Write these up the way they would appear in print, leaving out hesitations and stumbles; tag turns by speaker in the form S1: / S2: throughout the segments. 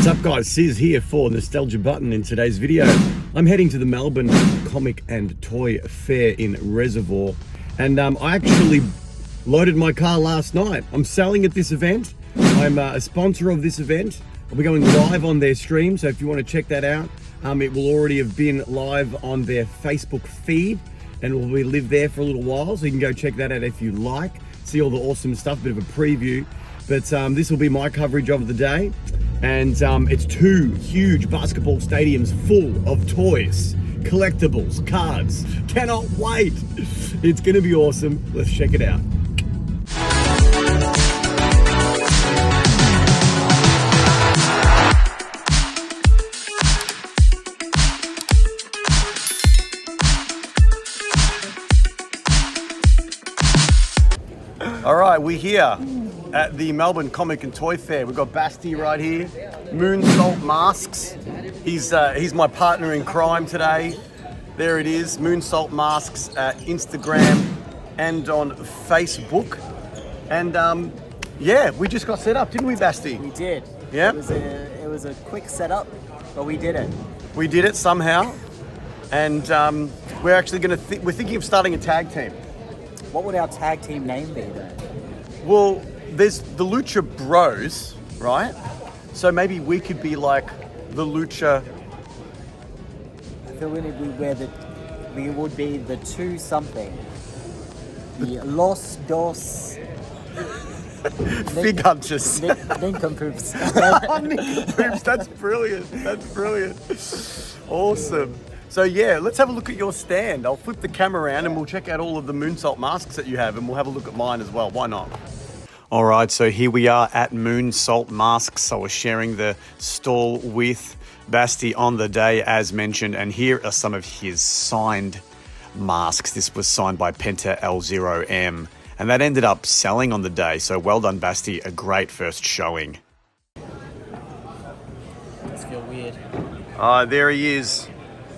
S1: What's up guys, Sis here for Nostalgia Button. In today's video, I'm heading to the Melbourne Comic and Toy Fair in Reservoir. And I actually loaded my car last night. I'm selling at this event. I'm a sponsor of this event. I'll be going live on their stream, so if you want to check that out, it will already have been live on their Facebook feed and will be live there for a little while, so you can go check that out if you like. See all the awesome stuff, bit of a preview. But this will be my coverage of the day. And it's two huge basketball stadiums full of toys, collectibles, cards. Cannot wait. It's gonna be awesome. Let's check it out. All right, we're here at the Melbourne Comic and Toy Fair. We've got Basti right here, Moon Salt Masks. He's my partner in crime today. There it is, Moon Salt Masks at Instagram and on Facebook. And yeah, we just got set up, didn't we, Basti?
S2: We did.
S1: Yeah.
S2: It was a quick setup, but we did it.
S1: We did it somehow, and we're actually we're thinking of starting a tag team.
S2: What would our tag team name be then?
S1: Well, there's the Lucha Bros, right? So maybe we could be like the Lucha.
S2: I feel we would be the two something. The Los Dos
S1: Figunters.
S2: Nincompoops.
S1: Nincompoops, that's brilliant. That's brilliant. Awesome. So yeah, let's have a look at your stand. I'll flip the camera around and we'll check out all of the Moon Salt masks that you have, and we'll have a look at mine as well. Why not? All right, so here we are at Moon Salt Masks. So we're sharing the stall with Basti on the day, as mentioned, and here are some of his signed masks. This was signed by Penta L0M, and that ended up selling on the day. So well done, Basti. A great first showing.
S2: This feel weird.
S1: There he is.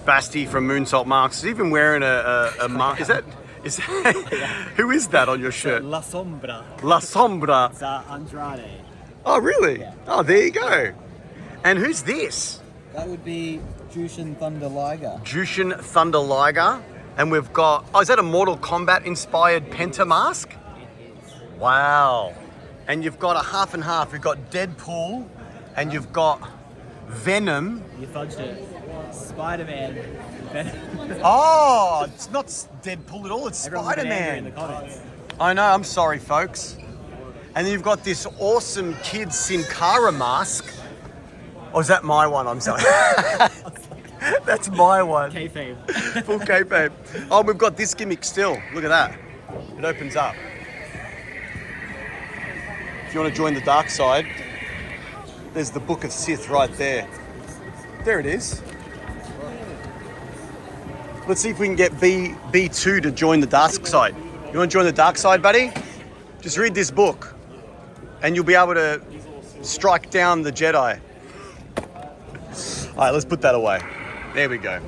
S1: Basti from Moon Salt Masks. He's even wearing a mask. Is that who is that on your shirt?
S2: La Sombra.
S1: La Sombra.
S2: It's Andrade.
S1: Oh, really?
S2: Yeah.
S1: Oh, there you go. And who's this?
S2: That would be Jushin Thunder Liger.
S1: Jushin Thunder Liger. And we've got, is that a Mortal Kombat inspired Penta mask?
S2: It is.
S1: Wow. And you've got a half and half. You've got Deadpool and you've got Venom.
S2: You fudged it. Spider-Man.
S1: Oh, it's not Deadpool at all. It's
S2: Everyone get angry
S1: Spider-Man.
S2: in the comments.
S1: I know, I'm sorry, folks. And then you've got this awesome kid Sin Cara mask. Oh, is that my one? I'm sorry. That's my one.
S2: Kayfabe.
S1: Full kayfabe. Oh, we've got this gimmick still. Look at that. It opens up. If you want to join the dark side, there's the Book of Sith right there. There it is. Let's see if we can get B2 to join the dark side. You want to join the dark side, buddy? Just read this book and you'll be able to strike down the Jedi. All right, let's put that away. There we go.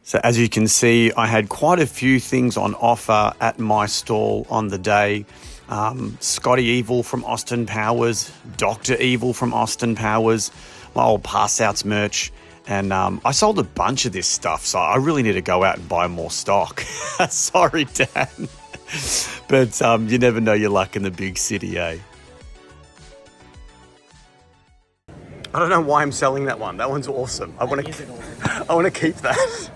S1: So as you can see, I had quite a few things on offer at my stall on the day. Scotty Evil from Austin Powers, Dr. Evil from Austin Powers, my old Pass Outs merch. And I sold a bunch of this stuff, so I really need to go out and buy more stock. Sorry, Dan. But you never know your luck in the big city, eh? I don't know why I'm selling that one. That one's awesome. I want to keep that.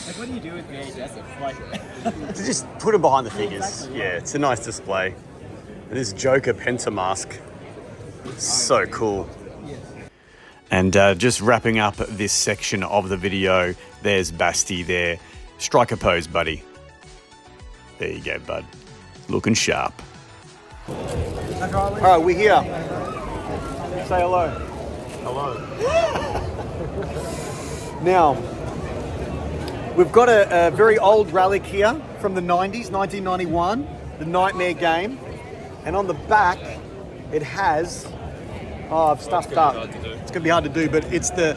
S2: Like, what do you do with VHS? Like,
S1: just put them behind the figures.
S2: Exactly,
S1: Yeah, it's a nice display. And this Joker Penta mask, so cool. And just wrapping up this section of the video, there's Basti there. Strike a pose, buddy. There you go, bud. Looking sharp. All right, we're here. Say hello. Hello. Now, we've got a very old relic here from the 90s, 1991, the Nightmare game. And on the back, it has, I've stuffed up. It's going to be hard to do, but it's the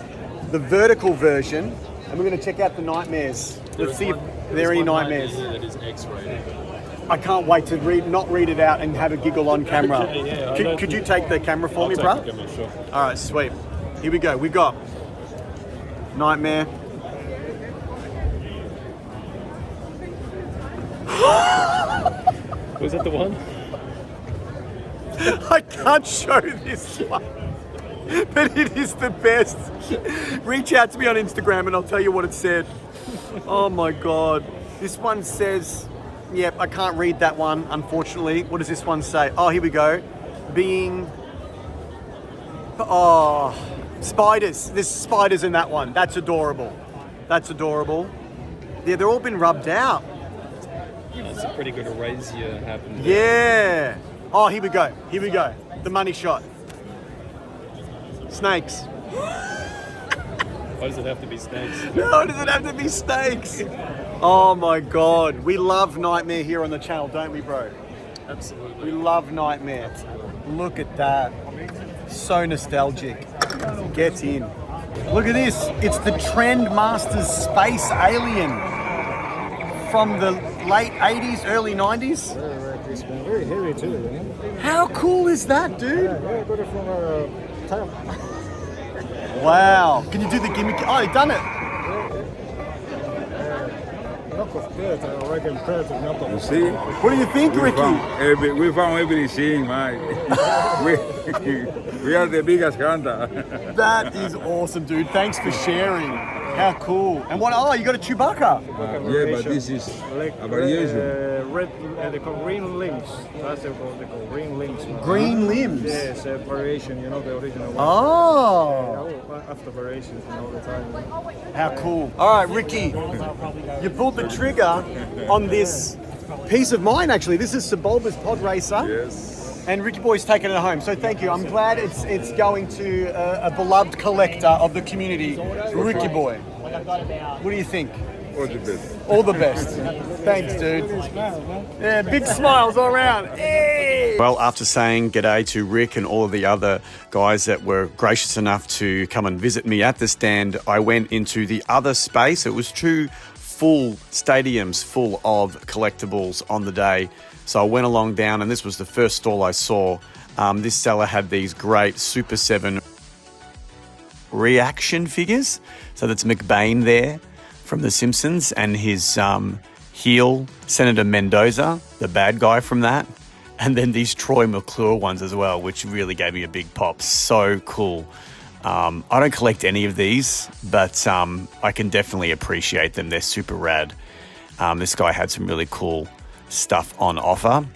S1: vertical version and we're going to check out the nightmares. Let's see if there are
S3: There's
S1: any
S3: one
S1: nightmares.
S3: here that is X-rated.
S1: I can't wait to not read it out and have a giggle on camera.
S3: Okay, yeah,
S1: Could you take the camera for
S3: I'll
S1: me,
S3: take
S1: bruh?
S3: the camera, sure.
S1: All right, sweet. Here we go. We've got nightmare.
S3: Was that the one?
S1: I can't show this one, but it is the best. Reach out to me on Instagram and I'll tell you what it said. Oh my God. This one says, yep, I can't read that one, unfortunately. What does this one say? Oh, here we go. Spiders. There's spiders in that one. That's adorable. That's adorable. Yeah, they're all been rubbed out.
S3: That's a pretty good erasure happened.
S1: Yeah. Oh, here we go. Here we go. The money shot. Snakes.
S3: Why does it have to be snakes?
S1: No, does it have to be snakes? Oh my God. We love Nightmare here on the channel, don't we, bro?
S3: Absolutely.
S1: We love Nightmare. Look at that. So nostalgic. Get in. Look at this. It's the Trendmasters Space Alien from the late 80s, early 90s.
S4: Very crispy and very heavy too. You know?
S1: How cool is that, dude?
S4: Yeah, got it from Thailand.
S1: Wow. Can you do the gimmick? Oh, you've done it.
S4: Knockoff Predator, American Predator knockoff.
S5: You see?
S1: What do you think,
S5: We
S1: Ricky?
S5: found everything, man. we are the biggest hunter.
S1: That is awesome, dude. Thanks for sharing. How cool. And what? Oh, you got a Chewbacca.
S5: Yeah, but this is a variation.
S4: They call green limbs. That's they call green limbs.
S1: Green limbs.
S4: Yes, a variation. You know the original one.
S1: Oh,
S4: After variations, all the time.
S1: how cool. All right, Ricky, you pulled the trigger on this piece of mine, actually. This is Sebulba's Pod Racer.
S5: Yes.
S1: And Ricky Boy's taken it home, so thank you. I'm glad it's going to a beloved collector of the community, Ricky Boy. What do you think?
S5: All the best.
S1: All the best. Thanks, dude. Yeah, big smiles all around. Hey! Well, after saying g'day to Rick and all of the other guys that were gracious enough to come and visit me at the stand, I went into the other space. It was two full stadiums full of collectibles on the day. So I went along down, and this was the first stall I saw. This seller had these great Super 7 reaction figures. So that's McBain there from The Simpsons, and his heel, Senator Mendoza, the bad guy from that. And then these Troy McClure ones as well, which really gave me a big pop. So cool. I don't collect any of these, but I can definitely appreciate them. They're super rad. This guy had some really cool stuff on offer.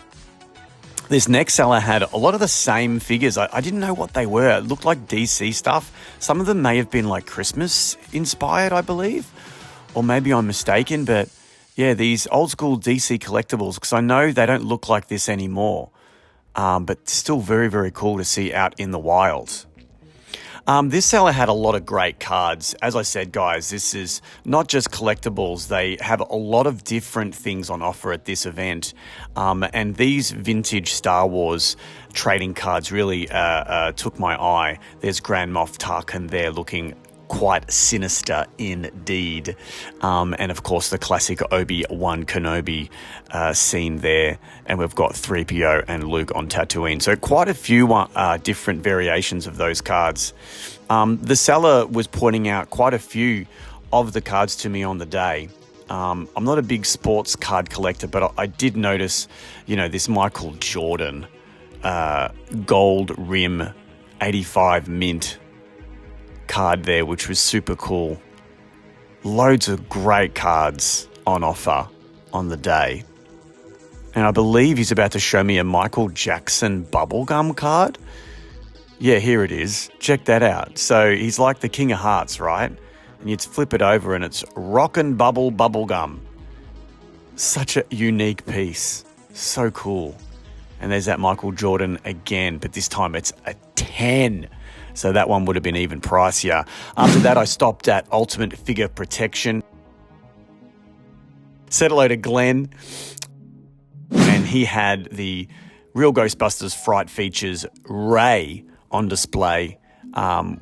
S1: This next seller had a lot of the same figures. I didn't know what they were. It looked like DC stuff. Some of them may have been like Christmas inspired, I believe. Or maybe I'm mistaken, but yeah, these old school DC collectibles, because I know they don't look like this anymore. But still very, very cool to see out in the wild. This seller had a lot of great cards. As I said, guys, this is not just collectibles. They have a lot of different things on offer at this event. And these vintage Star Wars trading cards really took my eye. There's Grand Moff Tarkin there looking quite sinister indeed. And of course, the classic Obi-Wan Kenobi scene there. And we've got 3PO and Luke on Tatooine. So quite a few different variations of those cards. The seller was pointing out quite a few of the cards to me on the day. I'm not a big sports card collector, but I did notice, this Michael Jordan gold rim 85 mint card there, which was super cool. Loads of great cards on offer on the day. And I believe he's about to show me a Michael Jackson bubblegum card. Yeah, here it is. Check that out. So he's like the King of Hearts, right? And you'd flip it over and it's Rockin' Bubble Bubblegum. Such a unique piece. So cool. And there's that Michael Jordan again, but this time it's a 10. So that one would have been even pricier. After that, I stopped at Ultimate Figure Protection. Said hello to Glenn. And he had the Real Ghostbusters Fright Features Ray on display.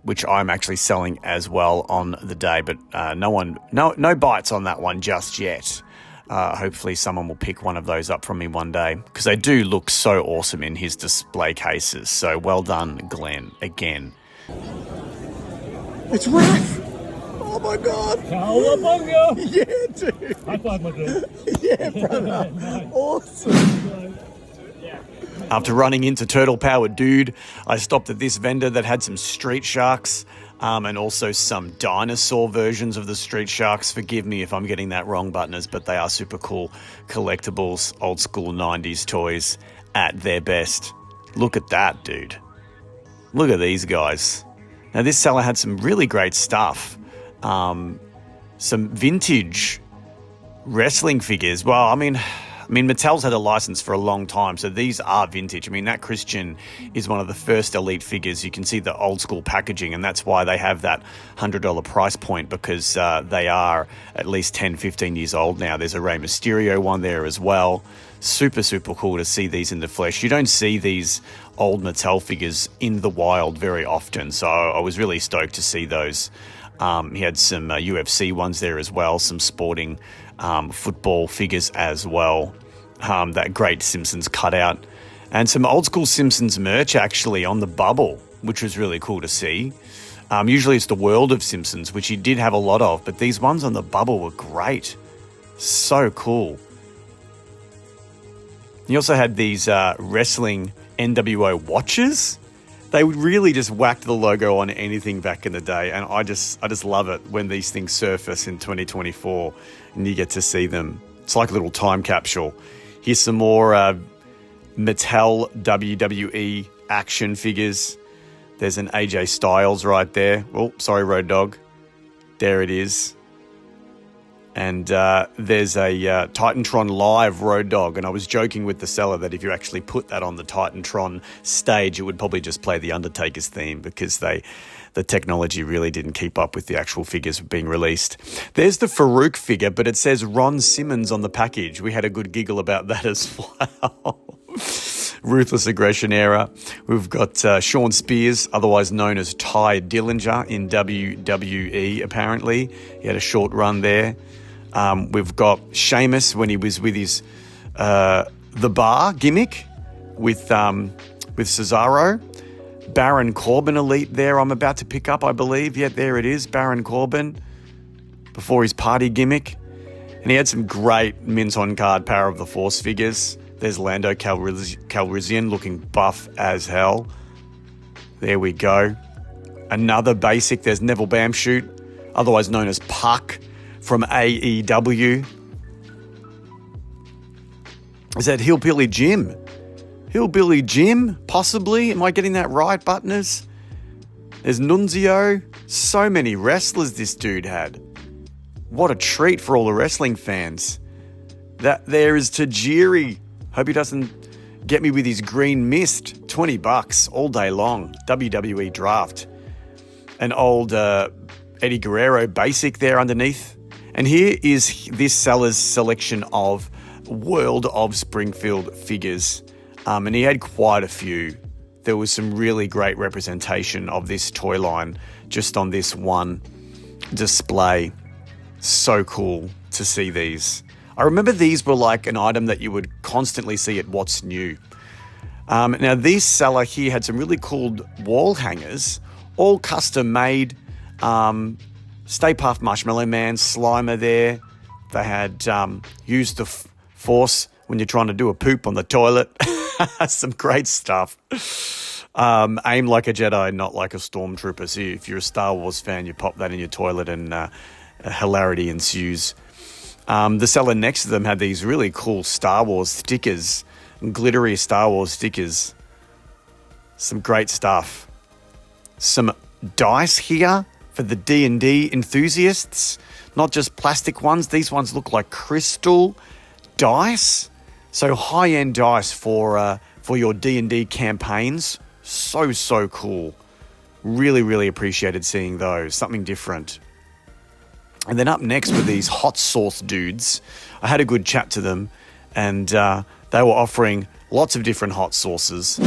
S6: which I'm actually selling as well on the day, but no bites on that one just yet. Hopefully someone will pick one of those up from me one day, because they do look so awesome in his display cases. So well done, Glenn, again.
S1: It's Raph! Oh my god!
S3: Cowabunga!
S1: Yeah, dude!
S3: High five, my dude.
S1: Yeah, brother! Awesome!
S6: After running into Turtle Powered Dude, I stopped at this vendor that had some Street Sharks and also some dinosaur versions of the Street Sharks. Forgive me if I'm getting that wrong, Buttners, but they are super cool collectibles, old school 90s toys at their best. Look at that, dude. Look at these guys. Now, this seller had some really great stuff. Some vintage wrestling figures. Well, I mean, Mattel's had a license for a long time, so these are vintage. I mean, that Christian is one of the first Elite figures. You can see the old school packaging, and that's why they have that $100 price point, because they are at least 10, 15 years old now. There's a Rey Mysterio one there as well. Super, super cool to see these in the flesh. You don't see these old Mattel figures in the wild very often, so I was really stoked to see those. He had some UFC ones there as well, some sporting football figures as well. That great Simpsons cutout. And some old school Simpsons merch actually on the bubble, which was really cool to see. Usually it's the World of Simpsons, which he did have a lot of, but these ones on the bubble were great. So cool. He also had these wrestling NWO watches. They really just whacked the logo on anything back in the day, and I just love it when these things surface in 2024 and you get to see them. It's like a little time capsule. Here's some more Mattel WWE action figures. There's an AJ Styles right there. Oh, sorry, Road Dogg. There it is. And there's a Titantron Live Road Dogg, and I was joking with the seller that if you actually put that on the Titantron stage, it would probably just play the Undertaker's theme, because the technology really didn't keep up with the actual figures being released. There's the Farouk figure, but it says Ron Simmons on the package. We had a good giggle about that as well. Ruthless Aggression era. We've got Sean Spears, otherwise known as Ty Dillinger in WWE, apparently. He had a short run there. We've got Sheamus when he was with his The Bar gimmick with Cesaro. Baron Corbin Elite there I'm about to pick up, I believe. Yeah, there it is, Baron Corbin, before his party gimmick. And he had some great mints on card Power of the Force figures. There's Lando Calrissian looking buff as hell. There we go. Another basic, there's Neville Bamshoot, otherwise known as Puck from AEW. Is that Hillbilly Jim? Hillbilly Jim, possibly? Am I getting that right, Buttners? There's Nunzio. So many wrestlers this dude had. What a treat for all the wrestling fans. That there is Tajiri. Hope he doesn't get me with his green mist. $20 all day long. WWE draft. An old Eddie Guerrero basic there underneath. And here is this seller's selection of World of Springfield figures. And he had quite a few. There was some really great representation of this toy line just on this one display. So cool to see these. I remember these were like an item that you would constantly see at What's New. Now, this seller here had some really cool wall hangers, all custom made. Stay Puft Marshmallow Man, Slimer there. They had used the force when you're trying to do a poop on the toilet. Some great stuff. Aim like a Jedi, not like a stormtrooper. So if you're a Star Wars fan, you pop that in your toilet and hilarity ensues. The seller next to them had these really cool Star Wars stickers, glittery Star Wars stickers. Some great stuff. Some dice here for the D&D enthusiasts. Not just plastic ones. These ones look like crystal dice. So high-end dice for your D&D campaigns. So cool. Really, really appreciated seeing those. Something different. And then up next were these hot sauce dudes. I had a good chat to them, and they were offering lots of different hot sauces.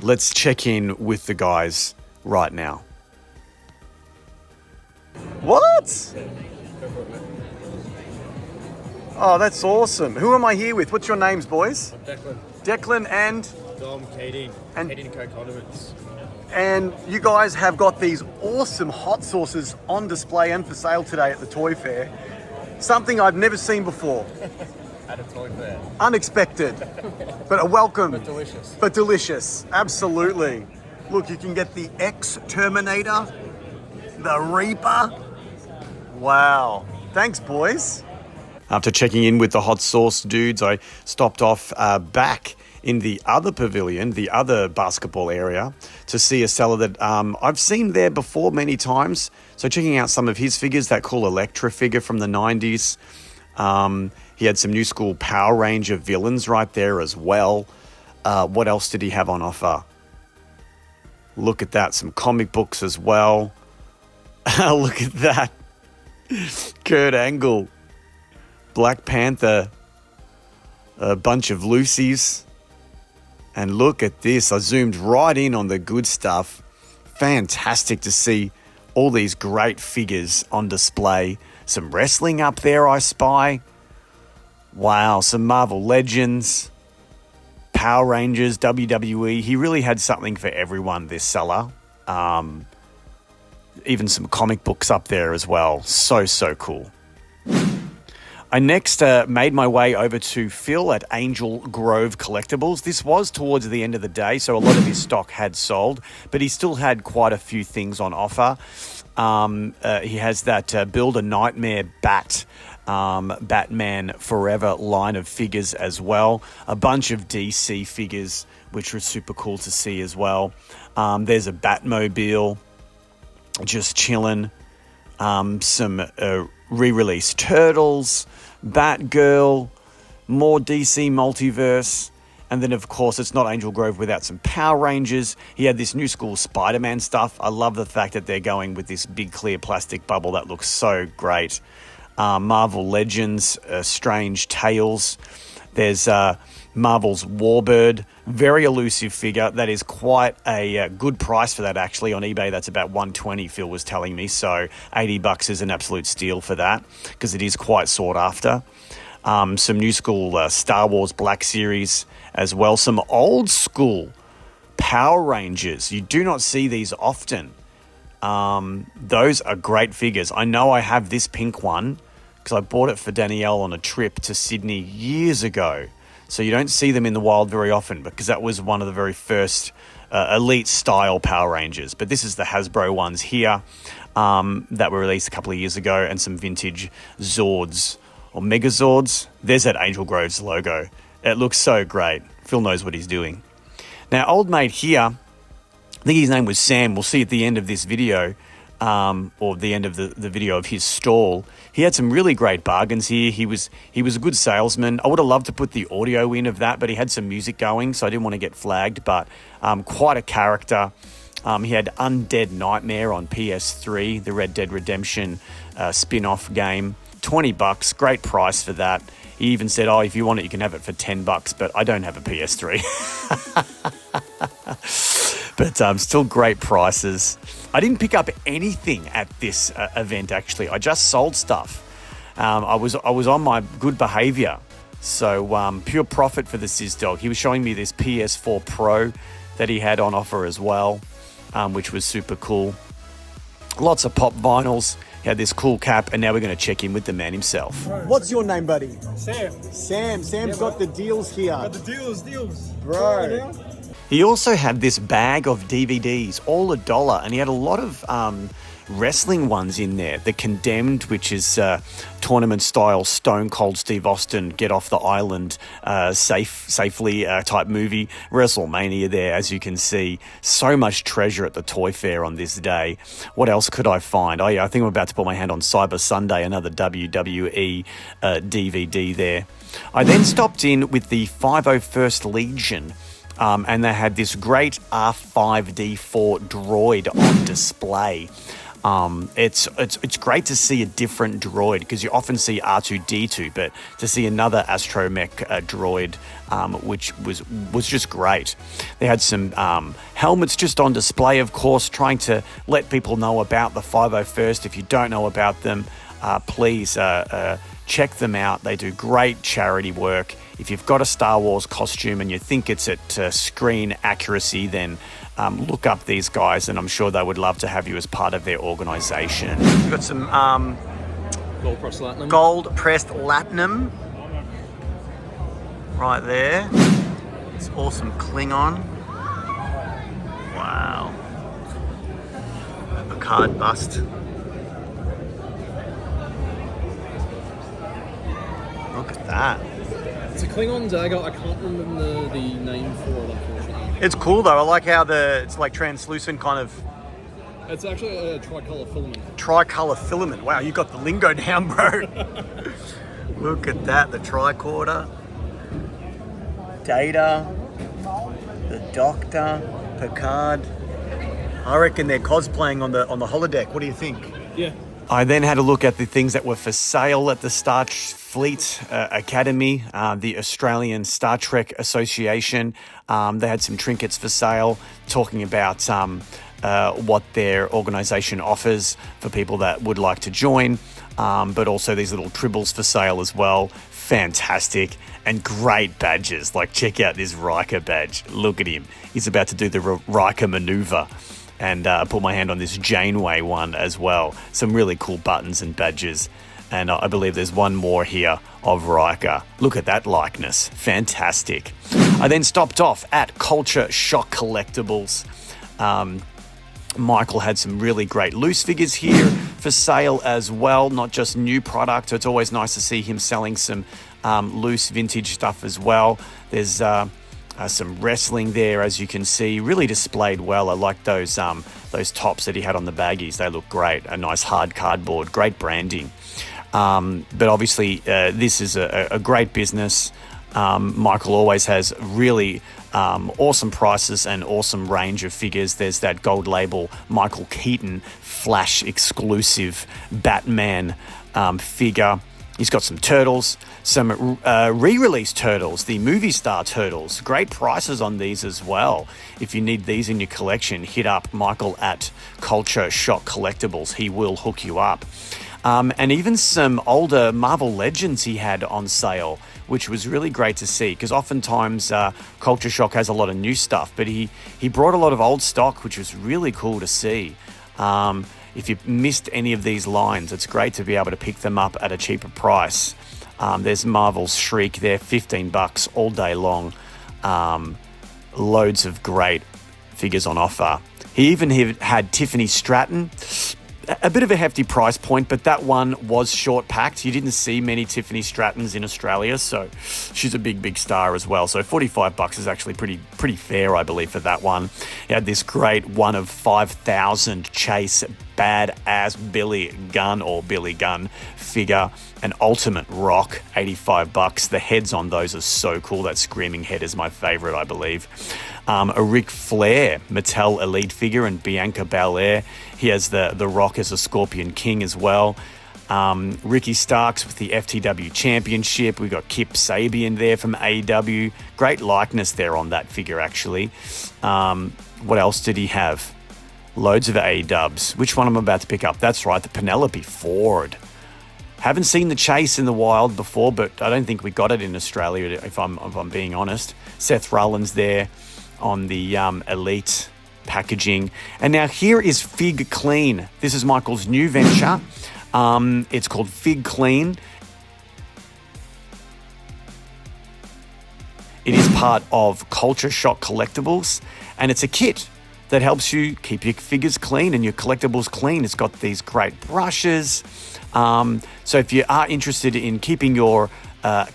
S6: Let's check in with the guys right now. What? Oh, that's awesome. Who am I here with? What's your names, boys?
S4: Declan.
S6: Declan and...
S4: Dom, Katie.
S6: And-
S4: Katie and Co-Condiments.
S6: And you guys have got these awesome hot sauces on display and for sale today at the Toy Fair. Something I've never seen before.
S4: At a toy fair.
S6: Unexpected, but a welcome.
S4: But delicious.
S6: But delicious, absolutely. Look, you can get the X-Terminator, the Reaper. Wow. Thanks, boys. After checking in with the hot sauce dudes, I stopped off back in the other pavilion, the other basketball area, to see a seller that I've seen there before many times. So checking out some of his figures, that cool Electra figure from the 90s. He had some new school Power Ranger villains right there as well. What else did he have on offer? Look at that, some comic books as well. Look at that. Kurt Angle, Black Panther, a bunch of Lucy's. And look at this, I zoomed right in on the good stuff. Fantastic to see all these great figures on display. Some wrestling up there, I spy. Wow, some Marvel Legends, Power Rangers, WWE. He really had something for everyone, this seller. Even some comic books up there as well. So cool. I next made my way over to Phil at Angel Grove Collectibles. This was towards the end of the day, so a lot of his stock had sold, but he still had quite a few things on offer. He has that Build a Nightmare Batman Forever line of figures as well. A bunch of DC figures, which were super cool to see as well. There's a Batmobile, just chilling. Some re-released Turtles, Batgirl, more DC Multiverse, and then of course it's not Angel Grove without some Power Rangers. He had this new school Spider-Man stuff. I love the fact that they're going with this big clear plastic bubble. That looks so great. Marvel Legends, Strange Tales. There's Marvel's Warbird, very elusive figure. That is quite a good price for that, actually. On eBay, that's about $120, Phil was telling me. So $80 is an absolute steal for that because it is quite sought after. Some new school Star Wars Black Series as well. Some old school Power Rangers. You do not see these often. Those are great figures. I know I have this pink one because I bought it for Danielle on a trip to Sydney years ago. So you don't see them in the wild very often because that was one of the very first elite style Power Rangers. But this is the Hasbro ones here that were released a couple of years ago, and some vintage Zords or Megazords. There's that Angel Grove's logo. It looks so great. Phil knows what he's doing. Now, old mate here, I think his name was Sam. We'll see at the end of this video, or the end of the video of his stall. He had some really great bargains here. He was a good salesman. I would have loved to put the audio in of that, but he had some music going, so I didn't want to get flagged. But quite a character. He had Undead Nightmare on PS3, the Red Dead Redemption spin-off game. $20, great price for that. He even said, "Oh, if you want it, you can have it for $10." But I don't have a PS3. But still great prices. I didn't pick up anything at this event, actually. I just sold stuff. I was on my good behavior. So pure profit for the SizDog. He was showing me this PS4 Pro that he had on offer as well, which was super cool. Lots of pop vinyls. He had this cool cap, and now we're going to check in with the man himself. What's your name, buddy?
S4: Sam.
S6: Sam's got the deals here.
S4: Got the deals.
S6: Bro. He also had this bag of DVDs, all $1, and he had a lot of wrestling ones in there. The Condemned, which is tournament-style Stone Cold Steve Austin, get off the island safely type movie. WrestleMania there, as you can see. So much treasure at the Toy Fair on this day. What else could I find? Oh yeah, I think I'm about to put my hand on Cyber Sunday, another WWE DVD there. I then stopped in with the 501st Legion. And they had this great R5D4 droid on display. It's great to see a different droid because you often see R2D2, but to see another astromech droid, which was just great. They had some helmets just on display, of course, trying to let people know about the 501st. If you don't know about them, please check them out. They do great charity work. If you've got a Star Wars costume and you think it's at screen accuracy, then look up these guys, and I'm sure they would love to have you as part of their organisation. We've got some gold pressed latinum right there. It's awesome Klingon. Wow. A card bust. Look at that.
S3: It's a Klingon dagger. I can't remember the name for it, unfortunately.
S6: It's cool though. I like how it's like translucent kind of
S3: It's actually a tricolor filament.
S6: tricolor filament. Wow, you got the lingo down, bro. Look at that, the tricorder. Data, the Doctor, Picard. I reckon they're cosplaying on the holodeck. What do you think?
S3: Yeah.
S6: I then had a look at the things that were for sale at the Star Fleet Academy, the Australian Star Trek Association. They had some trinkets for sale, talking about what their organisation offers for people that would like to join, but also these little tribbles for sale as well. Fantastic. And great badges. Like, check out this Riker badge. Look at him. He's about to do the Riker maneuver. And put my hand on this Janeway one as well. Some really cool buttons and badges. And I believe there's one more here of Riker. Look at that likeness. Fantastic. I then stopped off at Culture Shock Collectibles. Michael had some really great loose figures here for sale as well, not just new product. It's always nice to see him selling some loose vintage stuff as well. There's some wrestling there, as you can see, really displayed well. I like those tops that he had on the baggies. They look great. A nice hard cardboard, great branding. But obviously, this is a great business. Michael always has really awesome prices and awesome range of figures. There's that gold label Michael Keaton Flash exclusive Batman figure. He's got some turtles, some re-release turtles, the movie star turtles. Great prices on these as well. If you need these in your collection, hit up Michael at Culture Shock Collectibles. He will hook you up. And even some older Marvel Legends he had on sale, which was really great to see, because oftentimes Culture Shock has a lot of new stuff, but he brought a lot of old stock, which was really cool to see. If you missed any of these lines, it's great to be able to pick them up at a cheaper price. There's Marvel's Shriek there, $15 all day long. Loads of great figures on offer. He even had Tiffany Stratton. A bit of a hefty price point, but that one was short packed. You didn't see many Tiffany Strattons in Australia, so she's a big star as well. So $45 is actually pretty fair, I believe, for that one. He had this great one of 5,000 Chase badass Billy Gunn figure, an Ultimate Rock, $85. The heads on those are so cool. That screaming head is my favorite, I believe. A Ric Flair Mattel Elite figure and Bianca Belair. He has the Rock as a Scorpion King as well. Ricky Starks with the FTW Championship. We got Kip Sabian there from AEW. Great likeness there on that figure, actually. What else did he have? Loads of A-dubs. Which one am I about to pick up? That's right, the Penelope Ford. Haven't seen the Chase in the wild before, but I don't think we got it in Australia, if I'm being honest. Seth Rollins there on the Elite packaging. And now here is Fig Clean. This is Michael's new venture. It's called Fig Clean. It is part of Culture Shock Collectibles, and it's a kit that helps you keep your figures clean and your collectibles clean. It's got these great brushes. So if you are interested in keeping your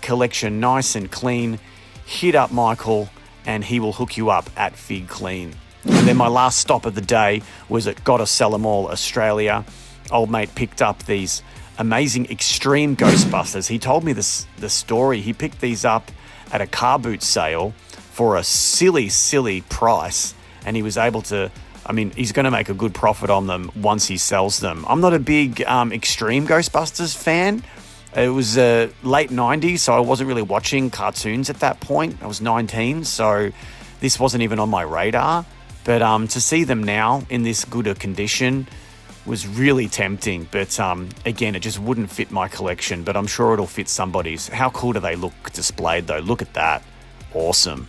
S6: collection nice and clean, hit up Michael and he will hook you up at Fig Clean. And then my last stop of the day was at Gotta Sell 'Em All Australia. Old mate picked up these amazing Extreme Ghostbusters. He told me the story. He picked these up at a car boot sale for a silly price, and he was able to I mean, he's going to make a good profit on them once he sells them. I'm not a big extreme Ghostbusters fan. It was late 90s, so I wasn't really watching cartoons at that point. I was 19, so this wasn't even on my radar. But to see them now in this good a condition was really tempting. But again, it just wouldn't fit my collection, but I'm sure it'll fit somebody's. How cool do they look displayed, though? Look at that. Awesome.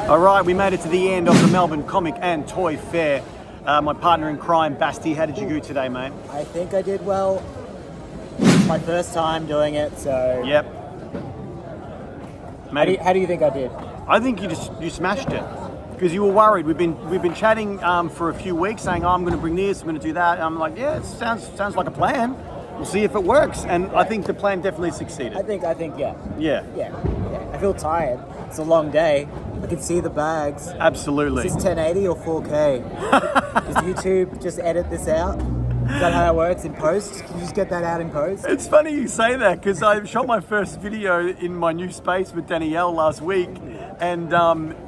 S6: All right, we made it to the end of the Melbourne Comic and Toy Fair. My partner in crime, Basti, how did you do today, mate?
S2: I think I did well. It's my first time doing it, so...
S6: Yep.
S2: How do you think I did?
S6: I think you smashed it because you were worried. We've been chatting for a few weeks, saying, "Oh, I'm going to bring this, I'm going to do that." And I'm like, "Yeah, it sounds like a plan. We'll see if it works." And I think the plan definitely succeeded.
S2: I think, yeah.
S6: Yeah.
S2: Yeah. I feel tired. It's a long day. I can see the bags.
S6: Absolutely.
S2: Is this 1080 or 4K? Does YouTube just edit this out? Is that how it works in post? Can you just get that out in post?
S6: It's funny you say that because I shot my first video in my new space with Danielle last week, and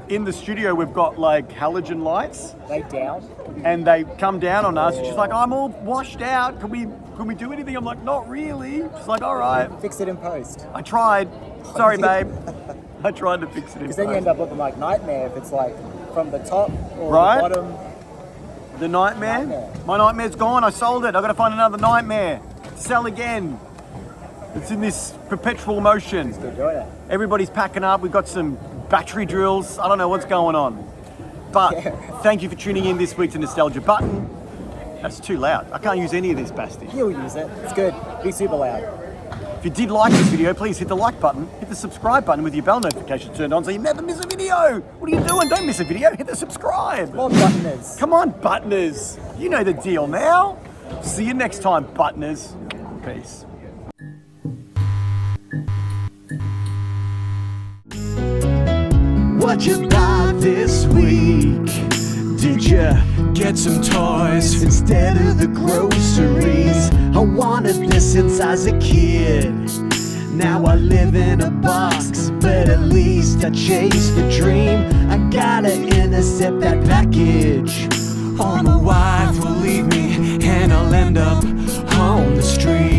S6: in the studio we've got like halogen lights.
S2: They down?
S6: And they come down on us. And she's like, "I'm all washed out. Can we do anything?" I'm like, "Not really." She's like, "All right."
S2: Fix it in post.
S6: I tried. Sorry, babe. I tried to fix it in
S2: Because then you end up looking like Nightmare if it's like from the top or
S6: Right?
S2: the bottom.
S6: The Nightmare?
S2: Nightmare.
S6: My Nightmare's gone. I sold it. I've got to find another Nightmare. Sell again. It's in this perpetual motion.
S2: Still doing it.
S6: Everybody's packing up. We've got some battery drills. I don't know what's going on. But thank you for tuning in this week to Nostalgia Button. That's too loud. I can't use any of this, Basti.
S2: You'll use it. It's good. Be super loud.
S6: If you did like this video, please hit the like button, hit the subscribe button with your bell notification turned on so you never miss a video. What are you doing? Don't miss a video. Hit the subscribe.
S2: More buttoners.
S6: Come on, buttoners. You know the deal now. See you next time, buttoners. Peace.
S7: What you buy this week? Did you get some toys instead of the groceries? I wanted this since I was a kid. Now I live in a box, but at least I chased the dream. I gotta intercept that package, or my wife will leave me and I'll end up on the street.